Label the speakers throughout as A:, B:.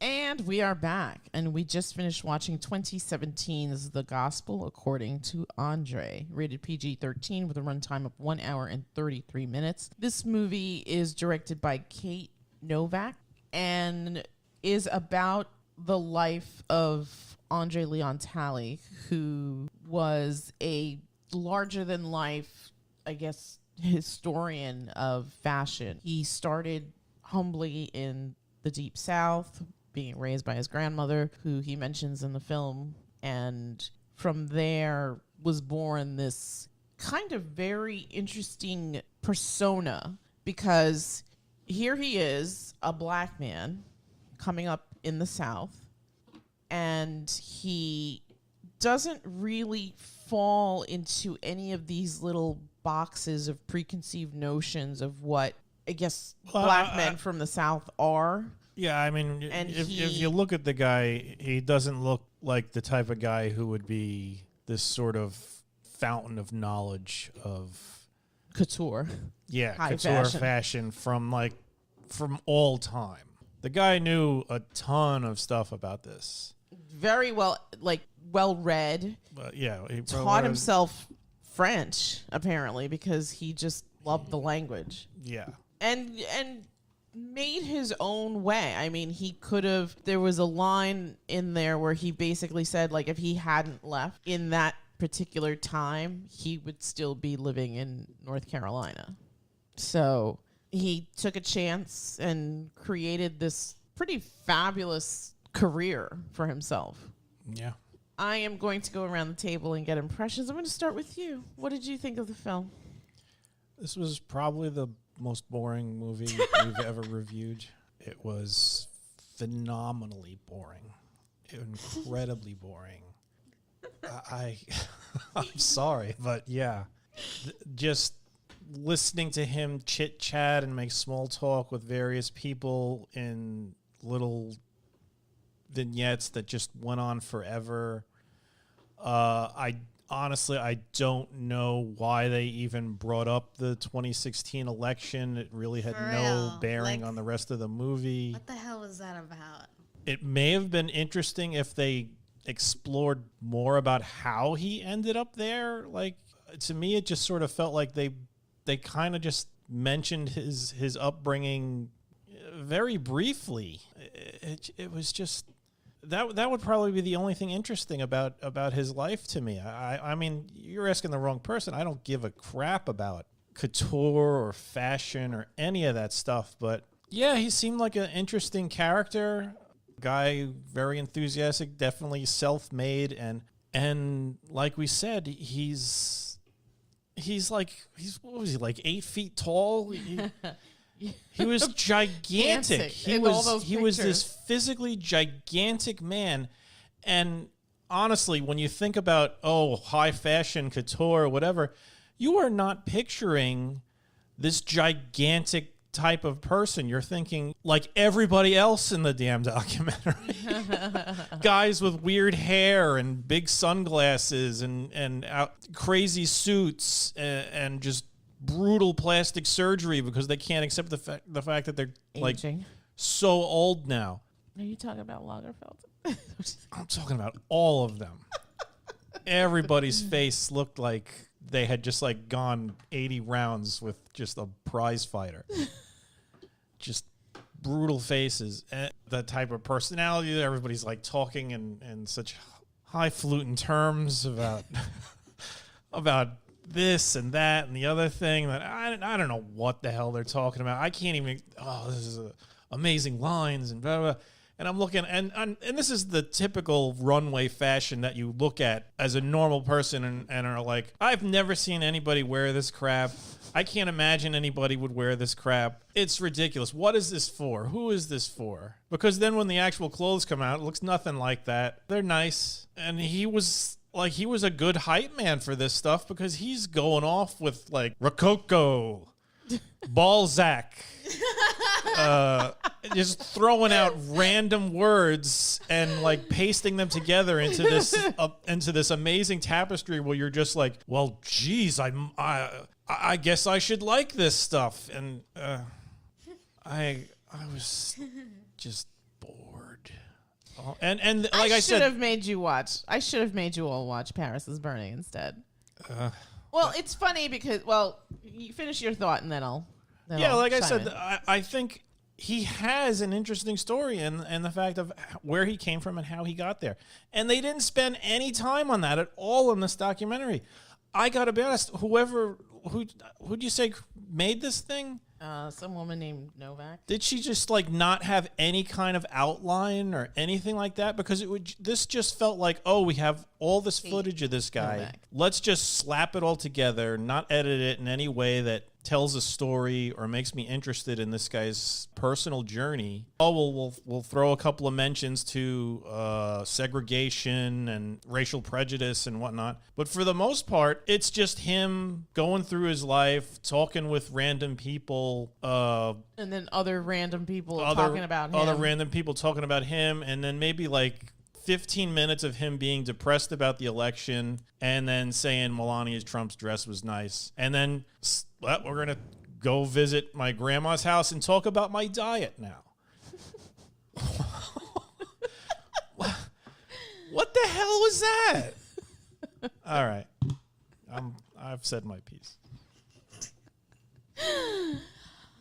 A: And we are back, and we just finished watching 2017's The Gospel According to André, rated PG-13 with a runtime of 1 hour and 33 minutes. This movie is directed by Kate Novack and is about the life of André Leon Tally, who was a larger-than-life, I guess, historian of fashion. He started humbly in the Deep South, being raised by his grandmother, who he mentions in the film, and from there was born this kind of very interesting persona, because here he is, a black man coming up in the South, and he doesn't really fall into any of these little boxes of preconceived notions of what, I guess, black men from the South are.
B: Yeah, I mean, and if you look at the guy, he doesn't look like the type of guy who would be this sort of fountain of knowledge of
A: couture.
B: Yeah, couture fashion from all time. The guy knew a ton of stuff about this.
A: Very well read.
B: Yeah, he
A: taught himself French apparently because he just loved the language.
B: Yeah,
A: and made his own way. I mean, he could have. There was a line in there where he basically said, like, if he hadn't left in that particular time, he would still be living in North Carolina. So he took a chance and created this pretty fabulous career for himself.
B: Yeah.
A: I am going to go around the table and get impressions. I'm going to start with you. What did you think of the film?
B: This was probably the most boring movie we've ever reviewed. It was phenomenally boring. Incredibly boring. I'm sorry, but yeah. Just listening to him chit-chat and make small talk with various people in little vignettes that just went on forever. Honestly, I don't know why they even brought up the 2016 election. It really had no bearing on the rest of the movie.
C: What the hell was that about?
B: It may have been interesting if they explored more about how he ended up there. Like, to me, it just sort of felt like they kind of just mentioned his upbringing very briefly. It was just... That would probably be the only thing interesting about his life to me. I mean, you're asking the wrong person. I don't give a crap about couture or fashion or any of that stuff. But yeah, he seemed like an interesting character. Guy, very enthusiastic, definitely self-made, and like we said, he's what was he, like 8 feet tall? He was gigantic. He was this physically gigantic man. And honestly, when you think about, high fashion, couture, whatever, you are not picturing this gigantic type of person. You're thinking like everybody else in the damn documentary. Guys with weird hair and big sunglasses and crazy suits and just brutal plastic surgery because they can't accept the fact that they're aging. Like so old now.
A: Are you talking about Lagerfeld?
B: I'm talking about all of them. Everybody's face looked like they had just like gone 80 rounds with just a prize fighter. Just brutal faces. And the type of personality that everybody's like talking in such highfalutin terms about about this and that and the other thing that I don't know what the hell they're talking about. I can't even. This is amazing lines and blah, blah, blah. And I'm looking, and this is the typical runway fashion that you look at as a normal person and are like, I've never seen anybody wear this crap. I can't imagine anybody would wear this crap. It's ridiculous. What is this for? Who is this for? Because then when the actual clothes come out, it looks nothing like that. They're nice. And he was a good hype man for this stuff because he's going off with like Rococo, Balzac, just throwing out random words and like pasting them together into this amazing tapestry where you're just like, well, geez, I guess I should like this stuff, and I was just bored. And like I
A: should
B: said,
A: have made you watch. I should have made you all watch Paris is Burning instead. Well, it's funny because you finish your thought and then I'll.
B: Like I
A: chime
B: said,
A: in.
B: I think he has an interesting story and the fact of where he came from and how he got there. And they didn't spend any time on that at all in this documentary. I gotta be honest, who'd you say made this thing?
A: Some woman named Novack.
B: Did she just like not have any kind of outline or anything like that? Because this just felt like, oh, we have all this footage of this guy.
A: Novack.
B: Let's just slap it all together, not edit it in any way that tells a story or makes me interested in this guy's personal journey. Oh, we'll throw a couple of mentions to segregation and racial prejudice and whatnot. But for the most part, it's just him going through his life, talking with random people.
A: And then other random people talking about him.
B: Other random people talking about him. And then maybe like 15 minutes of him being depressed about the election and then saying Melania Trump's dress was nice. And then we're going to go visit my grandma's house and talk about my diet now. What the hell was that? All right. I've said my piece.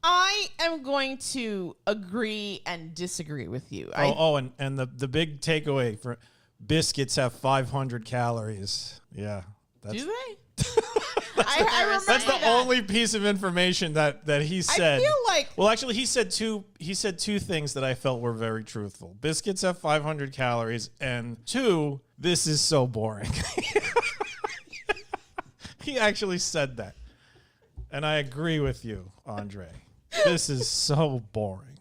A: I am going to agree and disagree with you.
B: And the big takeaway for biscuits have 500 calories. Yeah.
A: Do they? I remember
B: that's the
A: that.
B: only piece of information that he said.
A: I feel like
B: actually he said two things that I felt were very truthful. Biscuits have 500 calories, and 2, this is so boring. He actually said that. And I agree with you, Andre. This is so boring.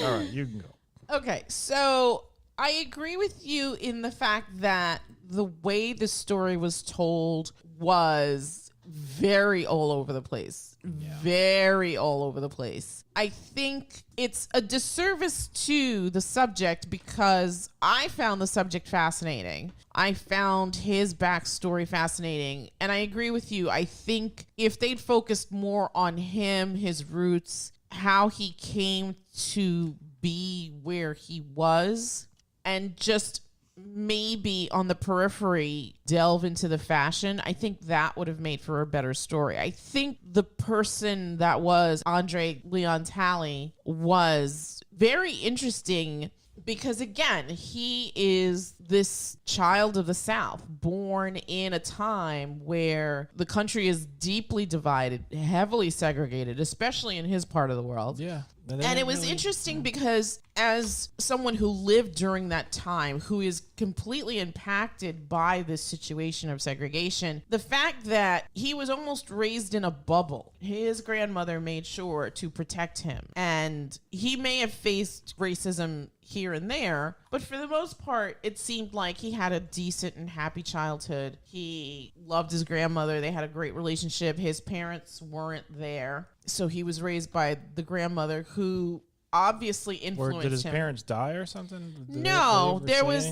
B: All right, you can go.
A: Okay, so I agree with you in the fact that the way the story was told was very all over the place. Yeah. Very all over the place. I think it's a disservice to the subject because I found the subject fascinating. I found his backstory fascinating. And I agree with you. I think if they'd focused more on him, his roots, how he came to be where he was, and just maybe on the periphery delve into the fashion, I think that would have made for a better story. I think the person that was André Leon Tally was very interesting because, again, he is this child of the South, born in a time where the country is deeply divided, heavily segregated, especially in his part of the world.
B: Yeah.
A: And it was interesting because as someone who lived during that time, who is completely impacted by this situation of segregation, the fact that he was almost raised in a bubble, his grandmother made sure to protect him. And he may have faced racism here and there, but for the most part, it seemed like he had a decent and happy childhood. He loved his grandmother. They had a great relationship. His parents weren't there. So he was raised by the grandmother who obviously influenced him.
B: Or did his parents die or something?
A: No, there was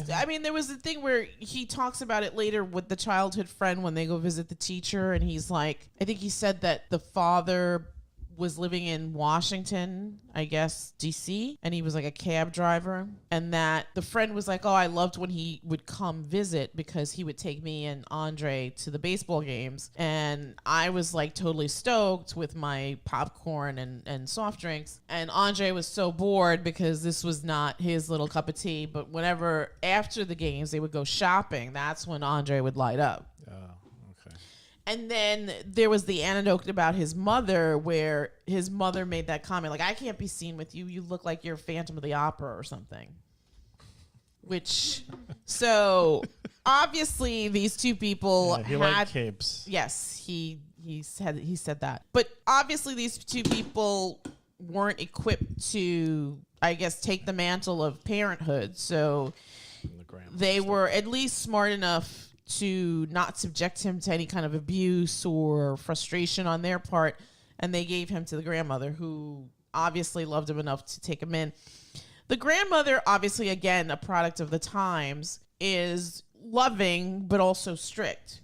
A: a thing where he talks about it later with the childhood friend when they go visit the teacher, and he's like, I think he said that the father was living in Washington, I guess, D.C., and he was like a cab driver, and that the friend was like, oh, I loved when he would come visit because he would take me and Andre to the baseball games, and I was like totally stoked with my popcorn and soft drinks, and Andre was so bored because this was not his little cup of tea, but whenever after the games they would go shopping, that's when Andre would light up. And then there was the anecdote about his mother where his mother made that comment, like, I can't be seen with you. You look like you're Phantom of the Opera or something. Which, so obviously these two people
B: he liked capes.
A: Yes, he said that. But obviously these two people weren't equipped to, I guess, take the mantle of parenthood. So they were at least smart enough to not subject him to any kind of abuse or frustration on their part. And they gave him to the grandmother, who obviously loved him enough to take him in. The grandmother, obviously, again, a product of the times, is loving, but also strict.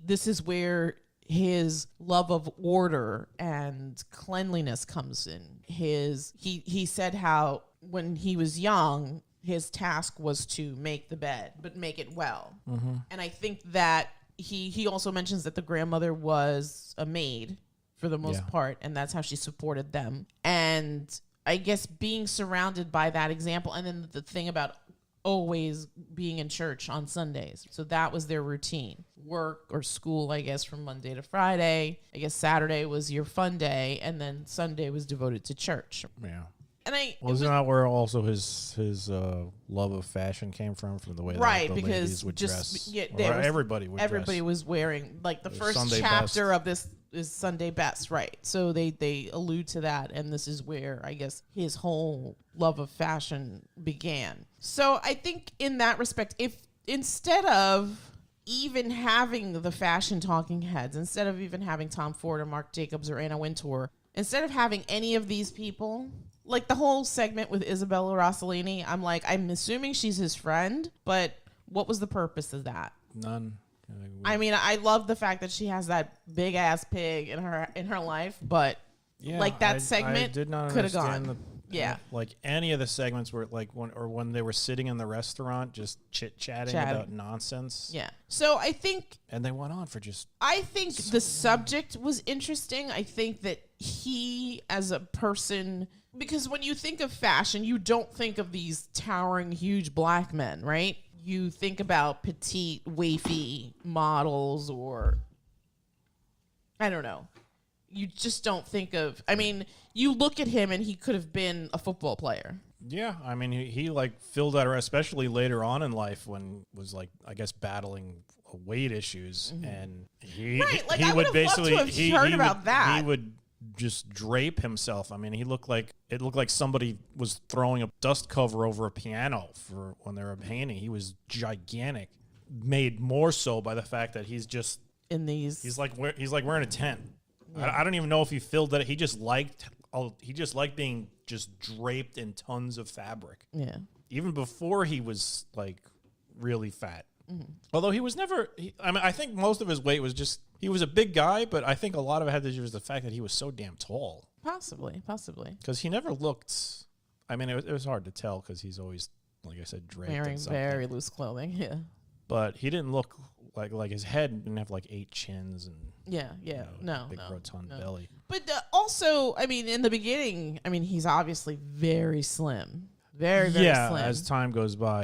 A: This is where his love of order and cleanliness comes in. He said how when he was young, his task was to make the bed, but make it well. And I think that he also mentions that the grandmother was a maid for the most part, and that's how she supported them. And I guess being surrounded by that example, and then the thing about always being in church on Sundays. So that was their routine. Work or school, I guess, from Monday to Friday. I guess Saturday was your fun day, and then Sunday was devoted to church.
B: Yeah.
A: And
B: wasn't that where also his love of fashion came from the way that the
A: because
B: ladies would dress?
A: Everybody
B: dress.
A: was wearing, like, the first
B: Sunday
A: chapter
B: best.
A: of this is Sunday best, right? So they allude to that, and this is where I guess his whole love of fashion began. So I think in that respect, if instead of even having the fashion talking heads, instead of even having Tom Ford or Marc Jacobs or Anna Wintour, instead of having any of these people, like the whole segment with Isabella Rossellini, I'm assuming she's his friend, but what was the purpose of that?
B: None.
A: I mean, I love the fact that she has that big ass pig in her life, but that segment could have gone.
B: Like any of the segments where when they were sitting in the restaurant just chit-chatting about nonsense.
A: Yeah. So I think,
B: and they went on for
A: I think the subject was interesting. I think that he as a person, because when you think of fashion, you don't think of these towering, huge black men, right? You think about petite, wafy models, or I don't know. You just don't think of, I mean, you look at him and he could have been a football player.
B: Yeah, I mean, he filled out, especially later on in life when was I guess battling weight issues, and he would basically
A: heard about that.
B: He would just drape himself. I mean, it looked like somebody was throwing a dust cover over a piano for when they were painting. He was gigantic, made more so by the fact that he's just
A: in these.
B: He's like wearing a tent. Yeah. I don't even know if he filled that. He just liked being just draped in tons of fabric.
A: Yeah.
B: Even before he was really fat. Mm-hmm. Although he was never. I think most of his weight was just. He was a big guy, but I think a lot of it had to do with the fact that he was so damn tall.
A: Possibly.
B: Because he never looked. I mean, it was hard to tell because he's always, like I said, draped
A: wearing very loose clothing. Yeah.
B: But he didn't look like his head didn't have 8 chins and big rotund belly.
A: But also, I mean, in the beginning, I mean, he's obviously very slim. Very slim.
B: As time goes by.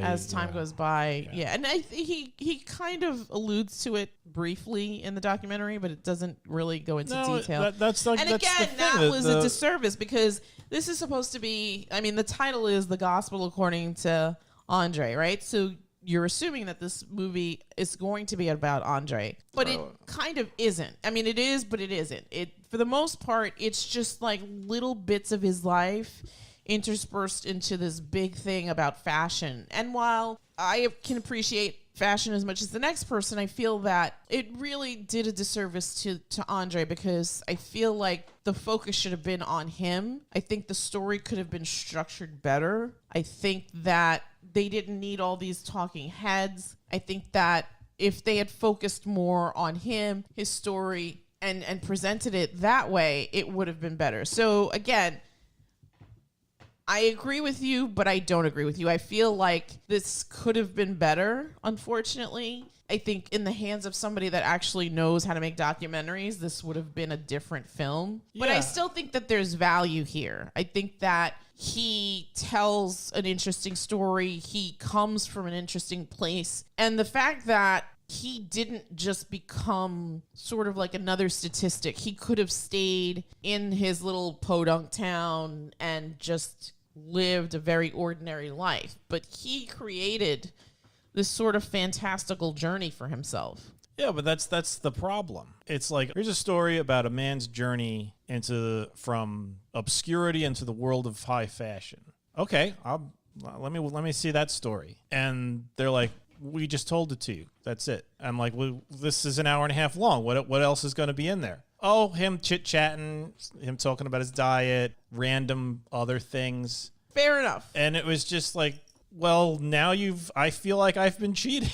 A: Yeah. And he kind of alludes to it briefly in the documentary, but it doesn't really go into detail. That was a disservice because this is supposed to be, I mean, the title is The Gospel According to André, right? So you're assuming that this movie is going to be about André, but it kind of isn't. I mean, it is, but it isn't. For the most part, it's just little bits of his life interspersed into this big thing about fashion. And while I can appreciate fashion as much as the next person, I feel that it really did a disservice to André because I feel like the focus should have been on him. I think the story could have been structured better. I think that they didn't need all these talking heads. I think that if they had focused more on him, his story, and presented it that way, it would have been better. So again, I agree with you, but I don't agree with you. I feel like this could have been better, unfortunately. I think in the hands of somebody that actually knows how to make documentaries, this would have been a different film. Yeah. But I still think that there's value here. I think that he tells an interesting story. He comes from an interesting place. And the fact that he didn't just become sort of like another statistic. He could have stayed in his little podunk town and just lived a very ordinary life. But he created this sort of fantastical journey for himself.
B: Yeah, but that's the problem. It's here's a story about a man's journey from obscurity into the world of high fashion. Okay, let me see that story. And they're like, we just told it to you. That's it. I'm like, well, this is an hour and a half long. What else is going to be in there? Oh, him chit-chatting, him talking about his diet, random other things.
A: Fair enough.
B: And it was just well, now I feel like I've been cheated.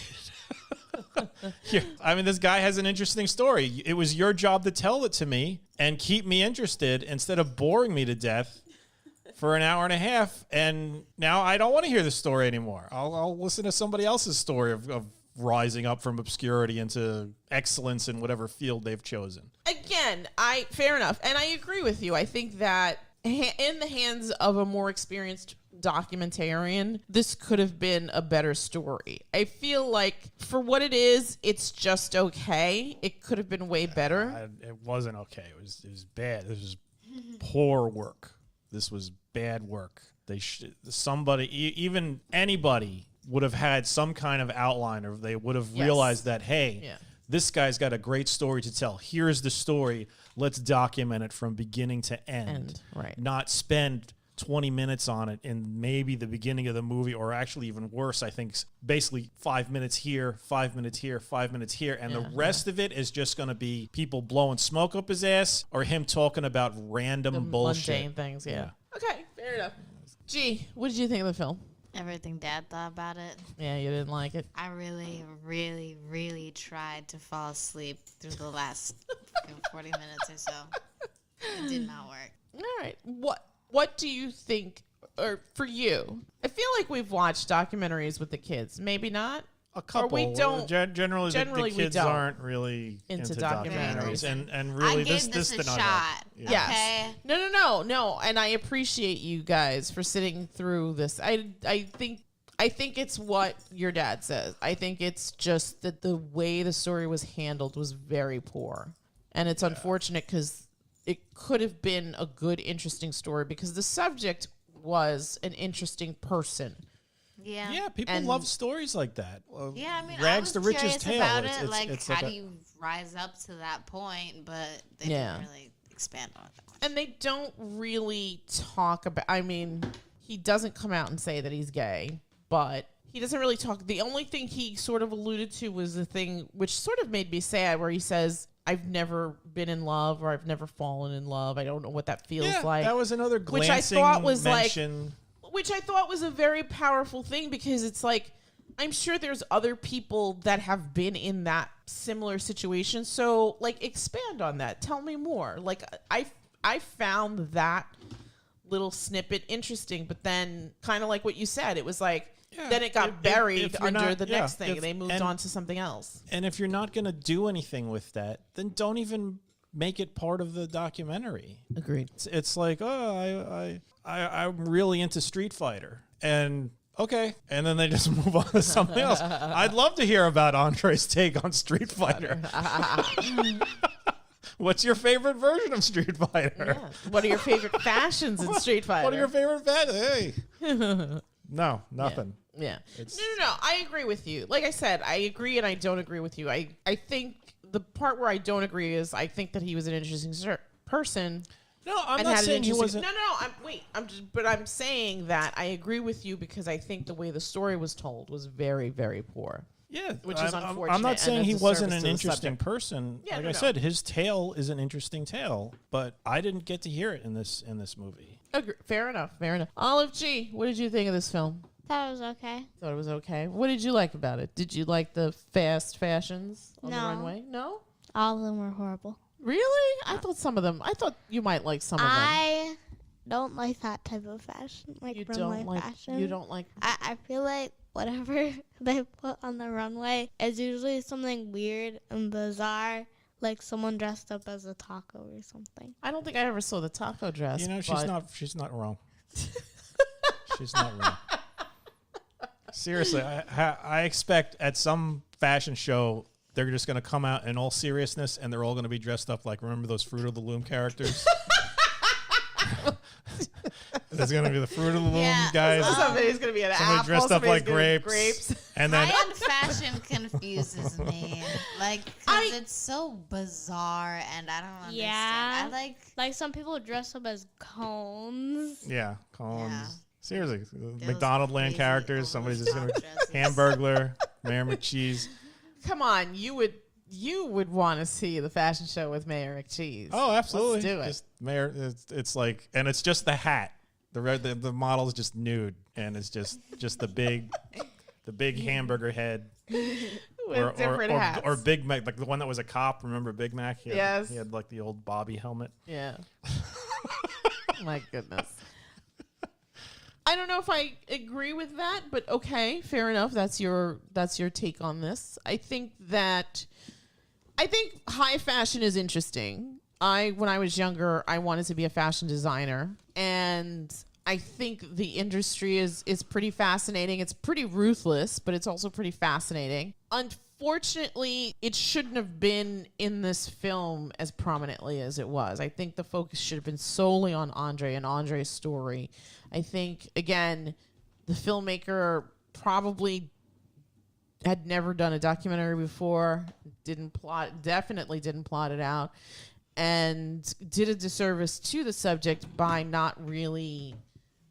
B: I mean, this guy has an interesting story. It was your job to tell it to me and keep me interested instead of boring me to death for an hour and a half, and now I don't want to hear the story anymore. I'll listen to somebody else's story of rising up from obscurity into excellence in whatever field they've chosen.
A: Again, fair enough. And I agree with you. I think that in the hands of a more experienced documentarian, this could have been a better story. I feel like for what it is, it's just okay. It could have been way better.
B: It wasn't okay. It was bad. This was poor work. This was bad work. Even anybody would have had some kind of outline, or they would have realized that, hey, this guy's got a great story to tell. Here's the story. Let's document it from beginning to end.
A: Right.
B: Not spend 20 minutes on it in maybe the beginning of the movie, or actually even worse, I think basically 5 minutes here, 5 minutes here, 5 minutes here. And the rest of it is just going to be people blowing smoke up his ass or him talking about random bullshit.
A: Mundane things, yeah. Okay, fair enough. Gee, what did you think of the film?
C: Everything Dad thought about it.
A: Yeah, you didn't like it?
C: I really, really, really tried to fall asleep through the last 40 minutes or so. It did not work.
A: All right. What do you think, or for you? I feel like we've watched documentaries with the kids. Maybe not.
B: A couple.
A: Or we don't.
B: Generally the kids aren't really into documentaries. And really,
C: I gave this a shot.
A: Yes.
C: Okay.
A: No. And I appreciate you guys for sitting through this. I think it's what your dad says. I think it's just that the way the story was handled was very poor. And it's unfortunate because it could have been a good, interesting story because the subject was an interesting person.
C: Yeah,
B: people love stories like that.
C: Yeah, I mean,
B: rags
C: I
B: to
C: was
B: riches
C: curious
B: tale.
C: about
B: It's
C: it. How do you rise up to that point? But they didn't really expand on it that much.
A: And they don't really talk about. I mean, he doesn't come out and say that he's gay, but he doesn't really talk. The only thing he sort of alluded to was the thing which sort of made me sad, where he says, "I've never been in love, or I've never fallen in love. I don't know what that feels like."
B: That was another glancing
A: which I thought was
B: mention.
A: Which I thought was a very powerful thing, because it's like, I'm sure there's other people that have been in that similar situation. So, like, expand on that. Tell me more. Like, I found that little snippet interesting, but then kind of like what you said, it was like, then it got buried under the next thing, and they moved on to something else.
B: And if you're not going to do anything with that, then don't even make it part of the documentary.
A: Agreed.
B: It's like, I'm really into Street Fighter, and okay, and then they just move on to something else. I'd love to hear about Andre's take on Street Fighter. What's your favorite version of Street Fighter?
A: Yeah. What are your favorite fashions in Street Fighter?
B: What are your favorite fashions? Hey. No, nothing.
A: Yeah. No. I agree with you. Like I said, I agree and I don't agree with you. I think the part where I don't agree is I think that he was an interesting person.
B: No, I'm not saying he wasn't.
A: No. I'm saying that I agree with you because I think the way the story was told was very, very poor.
B: Yeah,
A: which is unfortunate.
B: I'm not saying he wasn't an interesting person.
A: Yeah,
B: like I said, his tale is an interesting tale, but I didn't get to hear it in this movie.
A: Fair enough. Olive G, what did you think of this film?
C: Thought it was okay.
A: Thought it was okay. What did you like about it? Did you like the fast fashions on the runway? No?
C: All of them were horrible.
A: Really? I thought you might like some of them.
C: I don't like that type of fashion, like runway fashion.
A: You don't like...
C: I feel like whatever they put on the runway is usually something weird and bizarre, like someone dressed up as a taco or something.
A: I don't think I ever saw the taco dress.
B: You know, she's not wrong. She's not wrong. Seriously, I expect at some fashion show they're just going to come out in all seriousness and they're all going to be dressed up like, remember those Fruit of the Loom characters? There's going to be the Fruit of the Loom guys.
A: Somebody's going to be an apple.
B: Dressed up like grapes.
C: And then high-end fashion confuses me. Like, because it's so bizarre and I don't understand.
D: Yeah.
C: I like
D: some people dress up as cones.
B: Yeah, cones. Yeah. Seriously,
C: Those
B: McDonald Land characters. Somebody's just going to Hamburglar, Mayor McCheese.
A: Come on, you would want to see the fashion show with Mayor McCheese.
B: Oh, absolutely.
A: Let's do it.
B: Just Mayor, it's like, and it's just the hat. The model's just nude, and it's just the big hamburger head.
A: With different hats.
B: Or Big Mac, like the one that was a cop. Remember Big Mac? He
A: had
B: like the old Bobby helmet.
A: Yeah. My goodness. know if I agree with that, but okay, fair enough. That's your take on this. I think high fashion is interesting. When I was younger, I wanted to be a fashion designer, and I think the industry is pretty fascinating. It's pretty ruthless, but it's also pretty fascinating. Unfortunately, it shouldn't have been in this film as prominently as it was. I think the focus should have been solely on André and André's story. I think, again, the filmmaker probably had never done a documentary before, definitely didn't plot it out, and did a disservice to the subject by not really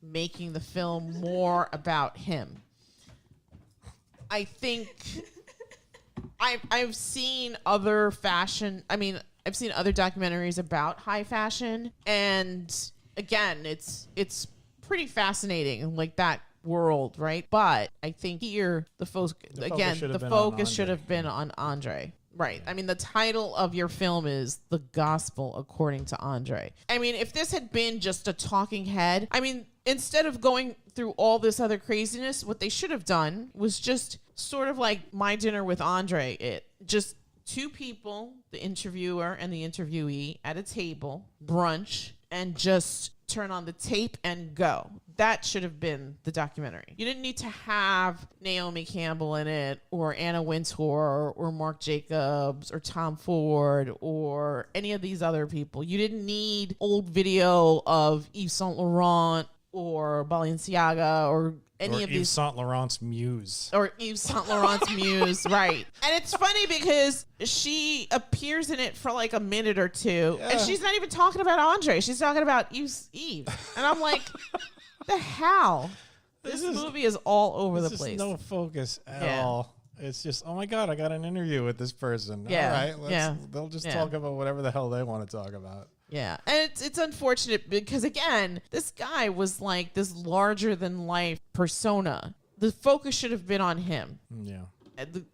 A: making the film more about him. I think I've seen other fashion. I mean, I've seen other documentaries about high fashion, and again, it's pretty fascinating, like that world, right? But I think here the focus should have been on André. Right. I mean, the title of your film is The Gospel According to André. I mean, if this had been just a talking head, I mean, instead of going through all this other craziness, what they should have done was just sort of like My Dinner with André. Just two people, the interviewer and the interviewee, at a table, brunch, and just turn on the tape and go. That should have been the documentary. You didn't need to have Naomi Campbell in it, or Anna Wintour, or Marc Jacobs, or Tom Ford, or any of these other people. You didn't need old video of Yves Saint Laurent or Balenciaga or any of these.
B: Yves Saint Laurent's muse.
A: Or Yves Saint Laurent's muse, right. And it's funny because she appears in it for like a minute or two, and she's not even talking about André. She's talking about Yves. And I'm like, the hell? This movie is all over the place.
B: No focus at all. It's just, oh my God, I got an interview with this person.
A: Yeah.
B: All right, they'll just talk about whatever the hell they want to talk about.
A: Yeah, and it's unfortunate because, again, this guy was like this larger than life persona. The focus should have been on him.
B: Yeah.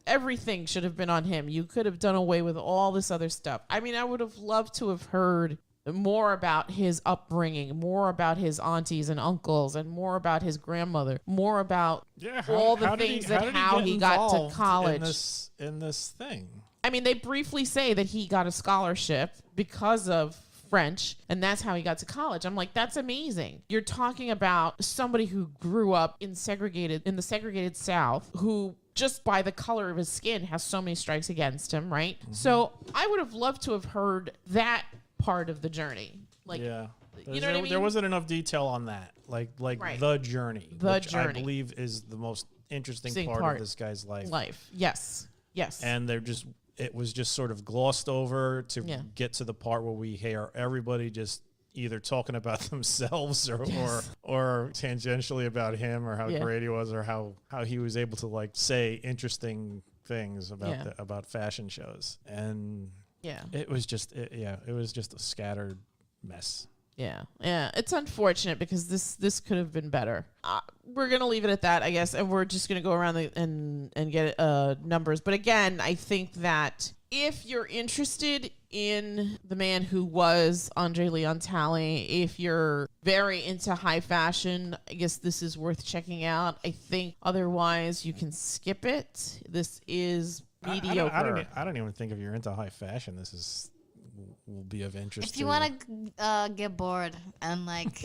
A: Everything should have been on him. You could have done away with all this other stuff. I mean, I would have loved to have heard more about his upbringing, more about his aunties and uncles, and more about his grandmother, more about all the things how he got to college
B: in this thing.
A: I mean, they briefly say that he got a scholarship because of French, and that's how he got to college. I'm like, that's amazing. You're talking about somebody who grew up in the segregated South, who just by the color of his skin has so many strikes against him, right? Mm-hmm. So I would have loved to have heard that part of the journey. Like, you know what I mean?
B: There wasn't enough detail on that, like right. The journey, which I believe is the most interesting part of this guy's life.
A: Yes.
B: And it was just sort of glossed over to get to the part where we hear everybody just either talking about themselves or tangentially about him, or how great he was, or how he was able to like say interesting things about fashion shows. And it was just a scattered mess.
A: Yeah, it's unfortunate because this could have been better. We're gonna leave it at that, I guess, and we're just gonna go around and get numbers. But again, I think that if you're interested in the man who was André Leon Tally, if you're very into high fashion, I guess this is worth checking out. I think otherwise you can skip it. This is mediocre.
B: I don't even think if you're into high fashion, this will be of interest.
E: If you want to get bored and like,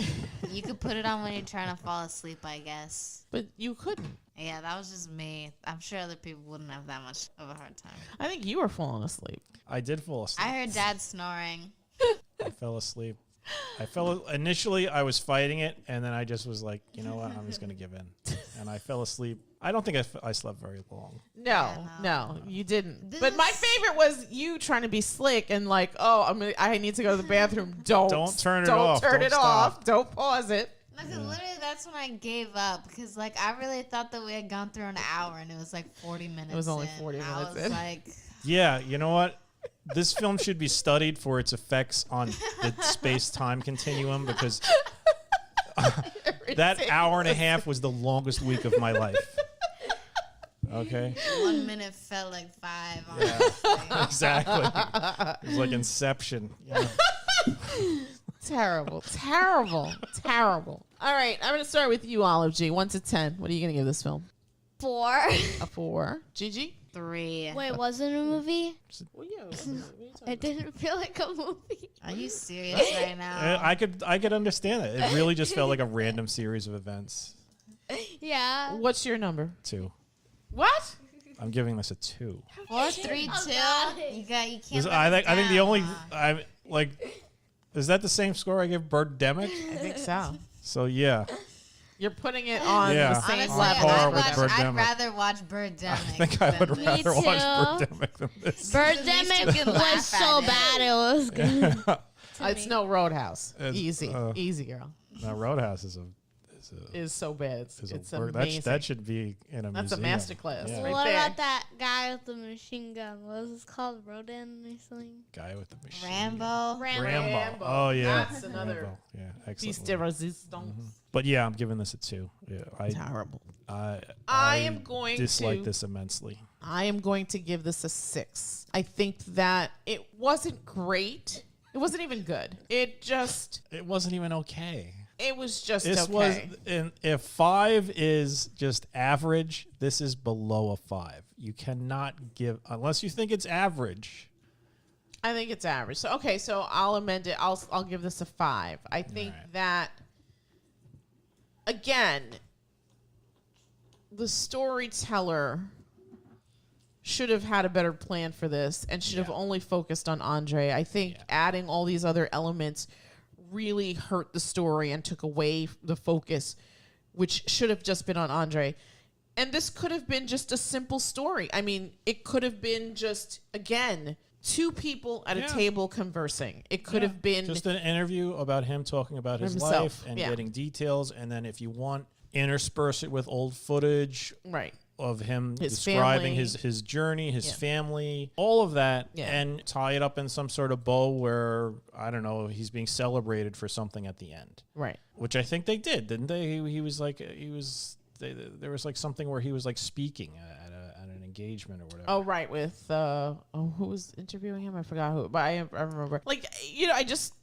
E: you could put it on when you're trying to fall asleep, I guess.
A: But you couldn't.
E: Yeah, that was just me. I'm sure other people wouldn't have that much of a hard time.
A: I think you were falling asleep.
B: I did fall asleep.
E: I heard Dad snoring.
B: I fell asleep. Initially, I was fighting it, and then I just was like, you know what? I'm just going to give in. And I fell asleep. I don't think I slept very long.
A: No, you didn't. But my favorite was you trying to be slick and like, oh, I need to go to the bathroom. Don't
B: turn it off.
A: Don't turn it off. Don't pause it.
E: No, because literally that's when I gave up, because like I really thought that we had gone through an hour and it was like 40 minutes.
A: It was only 40 minutes.
E: I was like,
B: yeah, you know what? This film should be studied for its effects on the space-time continuum, because that hour and a half was the longest week of my life. Okay.
E: 1 minute felt like 5. Honestly.
B: Exactly. It was like Inception.
A: Terrible. All right, I'm going to start with you, Olive G. 1 to 10. What are you going to give this film?
C: 4.
A: A 4. Gigi?
E: 3.
C: Wait, was it a movie?
A: Well, yeah.
C: It didn't feel like a movie.
E: Are you serious right now?
B: I could understand it. It really just felt like a random series of events.
C: Yeah.
A: What's your number?
B: 2.
A: What?
B: I'm giving this a 2.
E: 4, 3, 2.
C: God.
E: You can't.
B: This-
E: let us
B: I think the
E: down,
B: only
E: huh?
B: I like is that the same score I give Birdemic?
A: I think so.
B: So yeah,
A: You're putting it on
B: Yeah.
A: the same
E: Honestly,
A: level.
B: par
E: I'd,
B: with
E: I'd
B: Birdemic.
E: rather watch Birdemic.
B: I think I would
E: than
B: rather
C: Me
B: watch
C: too.
B: Birdemic than this.
C: Birdemic
E: you can laugh
C: was so
E: at it.
C: bad it was good.
A: It's no Roadhouse.
B: It's,
A: Easy. Easy, girl.
B: Now Roadhouse is
A: It's so bad.
B: a
A: It's
B: work.
A: amazing.
B: That should be in a
A: That's a
B: museum.
A: masterclass.
B: Yeah.
A: Right
C: What
A: there.
C: about that guy with the machine gun? What was it called? Rodin or something?
B: Guy with the machine.
E: Rambo.
B: Rambo. Oh yeah.
A: That's another
B: Rambo. Yeah,
A: piece
B: excellent.
A: de
B: one.
A: resistance.
B: But yeah, I'm giving this a 2. Yeah,
A: Terrible.
B: I
A: am going
B: dislike
A: to-
B: this immensely.
A: I am going to give this a 6. I think that it wasn't great. It wasn't even good. It
B: Wasn't even okay.
A: was just
B: This
A: okay.
B: was, and if 5 is just average, this is below a 5. You cannot give, unless you think it's average.
A: I think it's average. So okay, so I'll amend it. I'll give this a 5. I think
B: right.
A: that again, the storyteller should have had a better plan for this and should have only focused on André. I think adding all these other elements really hurt the story and took away the focus, which should have just been on André. And this could have been just a simple story. I mean, it could have been just, again, 2 people at a table conversing. It could have been
B: just an interview about him talking about his
A: Himself,
B: life and
A: yeah.
B: getting details. And then if you want, intersperse it with old footage
A: right.
B: of him
A: His
B: describing
A: family.
B: his journey, his
A: Yeah.
B: family, all of that,
A: Yeah.
B: and tie it up in some sort of bow where, I don't know, he's being celebrated for something at the end.
A: Right.
B: Which I think they did, didn't they? There was like something where he was like speaking at an engagement or whatever.
A: Oh, right. With who was interviewing him? I forgot who, but I remember. Like, I just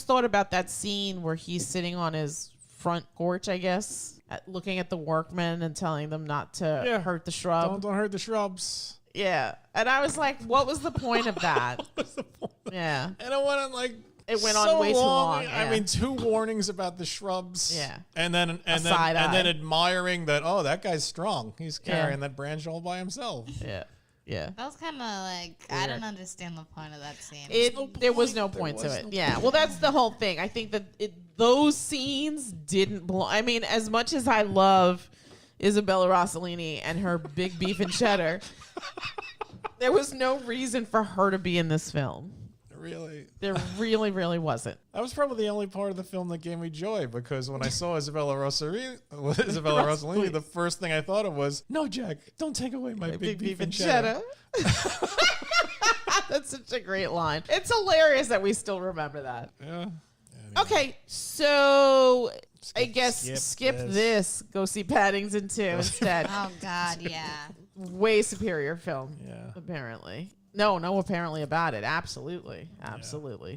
A: thought about that scene where he's sitting on his front porch, I guess, looking at the workmen and telling them not to hurt the shrub.
B: Don't hurt the shrubs.
A: Yeah, and I was like, what was the point of that?
B: What's the point?
A: Yeah,
B: And it went on like
A: it went
B: so
A: on way too long.
B: I
A: yeah.
B: mean, 2 warnings about the shrubs.
A: Yeah.
B: And then
A: side eye.
B: admiring that, oh, that guy's strong. He's carrying that branch all by himself.
A: yeah, yeah.
E: That was kind of like I don't understand the point of that scene.
A: There was no point to it. Yeah. Well, that's the whole thing. I think that those scenes didn't belong. I mean, as much as I love Isabella Rossellini and her big beef and cheddar, there was no reason for her to be in this film.
B: Really?
A: There really, really wasn't.
B: That was probably the only part of the film that gave me joy, because when I saw Isabella Rossellini, the first thing I thought of was, no, Jack, don't take away my big beef and cheddar.
A: That's such a great line. It's hilarious that we still remember that.
B: Yeah.
A: Okay, so I guess
B: skip
A: skip
B: this.
A: this. Go see Paddington 2 instead.
E: Oh God, yeah.
A: Way superior film.
B: Yeah.
A: Apparently. No apparently about it. Absolutely.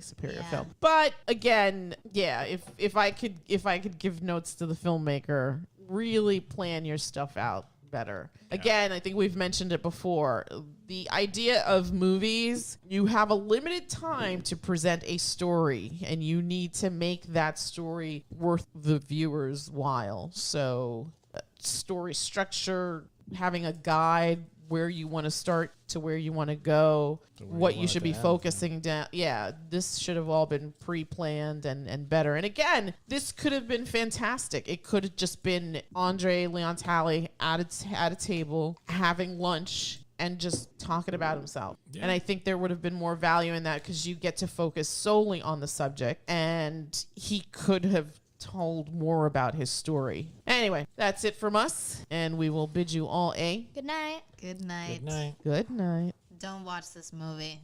A: Superior
E: Yeah.
A: film. But again, yeah, if I could give notes to the filmmaker, really plan your stuff out better. Again, I think we've mentioned it before. The idea of movies, you have a limited time to present a story, and you need to make that story worth the viewer's while. So, story structure, having a guide where you want to start to where you want to go, what you should be focusing down. Yeah, this should have all been pre-planned and better. And again, this could have been fantastic. It could have just been André Leon Tally at a table having lunch and just talking about himself. Yeah. And I think there would have been more value in that, because you get to focus solely on the subject, and he could have told more about his story. Anyway, that's it from us, and we will bid you all a
C: Good night.
E: Good night.
B: Good night.
A: good night.
E: Don't watch this movie.